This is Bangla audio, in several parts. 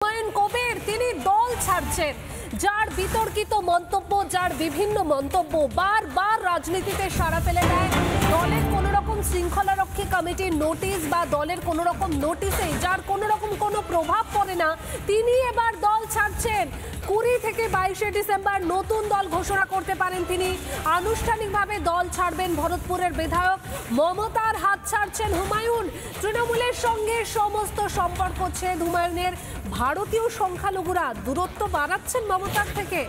হুমায়ুন কবির তিনি দল ছাড়ছেন, যার বিতর্কিত মন্তব্য, যার বিভিন্ন মন্তব্য বারবার রাজনীতিতে সাড়া ফেলে দেয়। দলের কোন রকম শৃঙ্খলারক্ষী কমিটির নোটিশ বা দলের কোন রকম নোটিশে যার কোন রকম কোনো প্রভাব পড়ে না, তিনি এবার দল ছাড়ছেন। 20 থেকে 22 ডিসেম্বর নতুন দল ঘোষণা করতে পারেন তিনি। আনুষ্ঠানিকভাবে দল ছাড়বেন ভরতপুরের বিধায়ক মমতার হাত ছাড়ছেন হুমায়ুন। তৃণমূলের সঙ্গে সমস্ত সম্পর্ক ছেদ হুমায়ুনের। ভারতীয় সংখ্যালঘুরা দূরত্ব বাড়াচ্ছেন মমতার থেকে।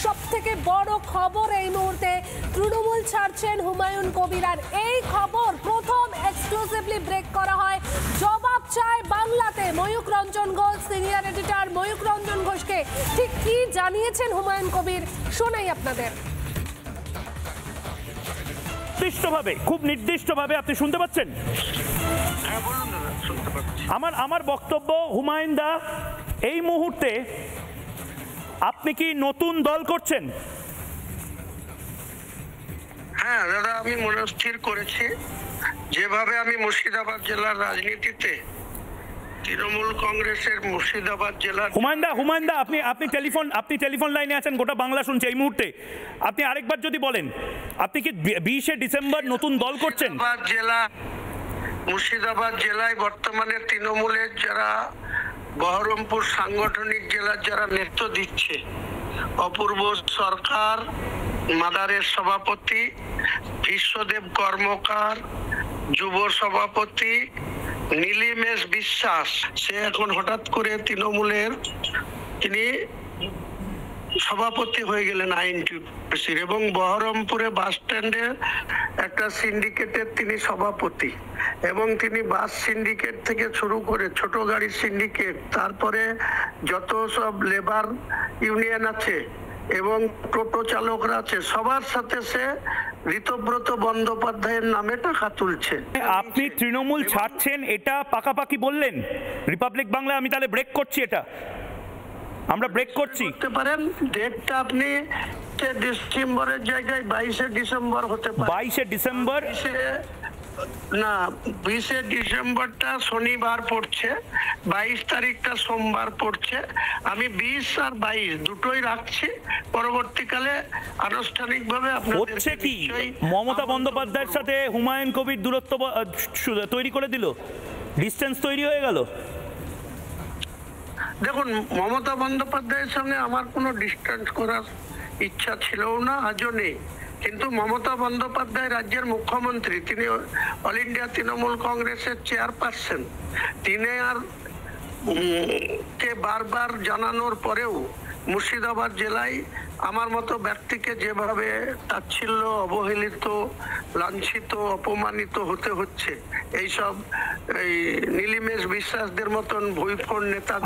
সব থেকে বড় খবর এই মুহূর্তে, তৃণমূল ছাড়ছেন হুমায়ুন কবির। আর এই খবর প্রথম এক্সক্লুসিভলি ব্রেক করা হয় জবাব চায় বাংলাতে। ময়ূক রঞ্জন ঘোষ, সিনিয়র এডিটর ময়ূক রঞ্জন ঘোষকে ঠিক কি জানিয়েছেন হুমায়ুন কবির শোনাই আপনাদের। নির্দিষ্টভাবে, খুব নির্দিষ্টভাবে আপনি শুনতে পাচ্ছেন? আমার বক্তব্য, হুমায়ুন দা, এই মুহূর্তে আপনি কি নতুন দল করছেন? হ্যাঁ দাদা, আমি মনস্থির করেছি যেভাবে আমি মুর্শিদাবাদ জেলার রাজনীতিতে তৃণমূল কংগ্রেসের মুর্শিদাবাদ জেলার। হুমায়ুন দা আপনি টেলিফোন লাইনে আছেন, গোটা বাংলা শুনছে এই মুহূর্তে। আপনি আরেকবার যদি বলেন, আপনি কি 20 ডিসেম্বর নতুন দল করছেন? মুর্শিদাবাদ জেলায় বর্তমানে তৃণমূলের যারা বহরমপুর সাংগঠনিক জেলার যারা নেতৃত্ব দিচ্ছে, অপূর্ব সরকার মাদারের সভাপতি, বিশ্বদেব কর্মকার যুব সভাপতি, নীলিমেশ বিশ্বাস, সে এখন হঠাৎ করে তৃণমূলের তিনি সভাপতি হয়ে গেলেন আইনটিউসির, এবং বহরমপুরে বাস স্ট্যান্ডের একটা সিন্ডিকেটের তিনি সভাপতি, এবং তিনি বাস সিন্ডিকেট থেকে শুরু করে ছোট গাড়ির সিন্ডিকেট, তারপরে যত সব লেবার ইউনিয়ন আছে এবং টোটো চালকরা আছে, সবার সাথে সে ঋতব্রত বন্দ্যোপাধ্যায়ের নামে টাকা তুলছে। আপনি তৃণমূল ছাড়ছেন এটা পাকাপাকি বললেন। রিপাবলিক বাংলা আমি তাহলে ব্রেক করছি, এটা আমরা ব্রেক করছি। করতে পারেন ডেটটা আপনি ডিসেম্বরের জায়গায় 22 ডিসেম্বর হতে পারে। 22 ডিসেম্বর না, 20 ডিসেম্বরটা শনিবার পড়ছে, 22 তারিখটা সোমবার পড়ছে। আমি 20 আর 22 দুটোই রাখছি। পরবর্তীকালে আনুষ্ঠানিকভাবে হচ্ছে কি, মমতা বন্দ্যোপাধ্যায়ের সাথে হুমায়ুন কবির দূরত্ব তৈরি করে দিল, ডিস্টেন্স তৈরি হয়ে গেল। দেখুন, মমতা বন্দ্যোপাধ্যায়ের সঙ্গে আমার কোনো ডিস্টেন্স করার ইচ্ছা ছিলও না, আজও নেই। কিন্তু মমতা বন্দ্যোপাধ্যায় রাজ্যের মুখ্যমন্ত্রী, তিনি অল ইন্ডিয়া তৃণমূল কংগ্রেসের চেয়ারপারসন, তিনি আর কে বারবার জানানোর পরেও মুর্শিদাবাদ জেলায় আমার মতো ব্যক্তিকে যেভাবে তাচ্ছিল্য, অবহেলিত, লাঞ্ছিত, অপমানিত হতে হচ্ছে, এইসব এই নীলিমেশ বিশ্বাসদের মতন ভুইফোড় নেতা।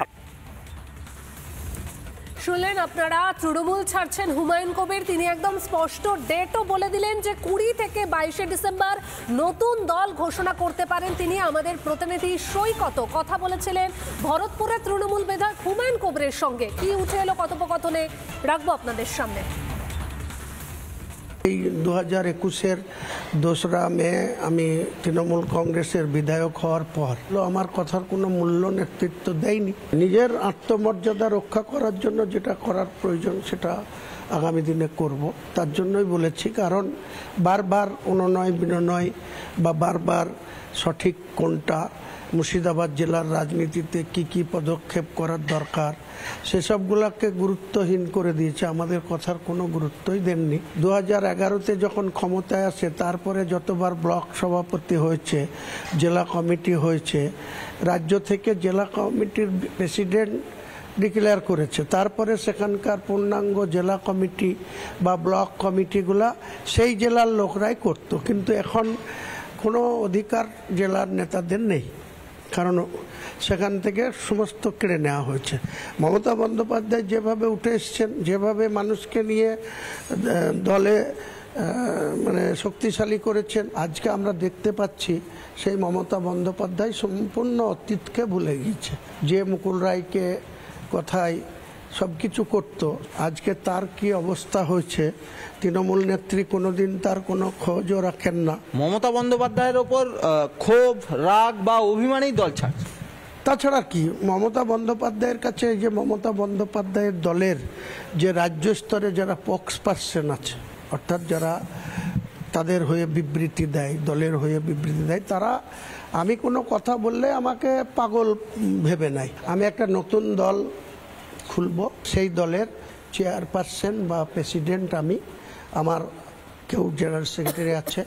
শুনলেন আপনারা, তৃণমূল ছাড়ছেন হুমায়ুন কবির। তিনি একদম স্পষ্ট ডেটও বলে দিলেন যে 20 থেকে 22 ডিসেম্বর নতুন দল ঘোষণা করতে পারেন তিনি। আমাদের প্রতিনিধি সৈকত কথা বলেছিলেন ভরতপুরের তৃণমূল বিধায়ক হুমায়ুন কবিরের সঙ্গে। কি উঠে এলো কথোপকথনে রাখবো আপনাদের সামনে। এই 2021-এর 2রা মে আমি তৃণমূল কংগ্রেসের বিধায়ক হওয়ার পর আমার কথার কোনো মূল্য নেতৃত্ব দেয়নি। নিজের আত্মমর্যাদা রক্ষা করার জন্য যেটা করার প্রয়োজন সেটা আগামী দিনে করব, তার জন্যই বলেছি। কারণ বারবার অনুনয় বিনয় বা বারবার সঠিক কোনটা, মুর্শিদাবাদ জেলার রাজনীতিতে কি পদক্ষেপ করার দরকার, সেসবগুলোকে গুরুত্বহীন করে দিয়েছে। আমাদের কথার কোনো গুরুত্বই দেননি। 2011-তে যখন ক্ষমতায় আসে, তারপরে যতবার ব্লক সভাপতি হয়েছে, জেলা কমিটি হয়েছে, রাজ্য থেকে জেলা কমিটির প্রেসিডেন্ট ডিক্লেয়ার করেছে, তারপরে সেখানকার পূর্ণাঙ্গ জেলা কমিটি বা ব্লক কমিটিগুলা সেই জেলার লোকরাই করত। কিন্তু এখন কোনো অধিকার জেলার নেতাদের নেই, কারণ সেখান থেকে সমস্ত কেড়ে নেওয়া হয়েছে। মমতা বন্দ্যোপাধ্যায় যেভাবে উঠে এসছেন, যেভাবে মানুষকে নিয়ে দলে মানে শক্তিশালী করেছেন, আজকে আমরা দেখতে পাচ্ছি সেই মমতা বন্দ্যোপাধ্যায় সম্পূর্ণ অতীতকে ভুলে গিয়েছে। যে মুকুল রায়কে কথায় সব কিছু করতো, আজকে তার কি অবস্থা হয়েছে, তৃণমূল নেত্রী কোনোদিন তার কোনো খোঁজও রাখেন না। মমতা বন্দ্যোপাধ্যায়ের ওপর ক্ষোভ, রাগ বা অভিমানেই দল ছাড়ছে। তাছাড়া কি মমতা বন্দ্যোপাধ্যায়ের কাছে এই যে মমতা বন্দ্যোপাধ্যায়ের দলের যে রাজ্য স্তরে যারা পক্স পার্সন আছে, অর্থাৎ যারা তাদের হয়ে বিবৃতি দেয়, দলের হয়ে বিবৃতি দেয়, তারা আমি কোনো কথা বললে আমাকে পাগল ভেবে নেয়। আমি একটা নতুন দল খুলব, সেই দলের চেয়ারপারসন বা প্রেসিডেন্ট আমি, আমার কেউ জেনারেল সেক্রেটারি আছে,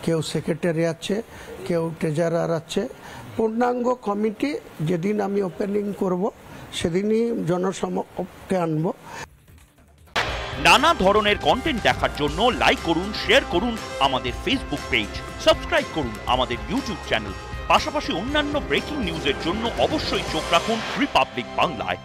কেউ সেক্রেটারি আছে, কেউ ট্রেজারার আছে, পূর্ণাঙ্গ কমিটি যেদিন আমি ওপেনিং করব সেদিনই জনসমক্ষে আনবো। নানা ধরনের কন্টেন্ট দেখার জন্য লাইক করুন, শেয়ার করুন আমাদের ফেসবুক পেজ, সাবস্ক্রাইব করুন আমাদের ইউটিউব চ্যানেল। পাশাপাশি অন্যান্য ব্রেকিং নিউজের জন্য অবশ্যই চোখ রাখুন রিপাবলিক বাংলায়।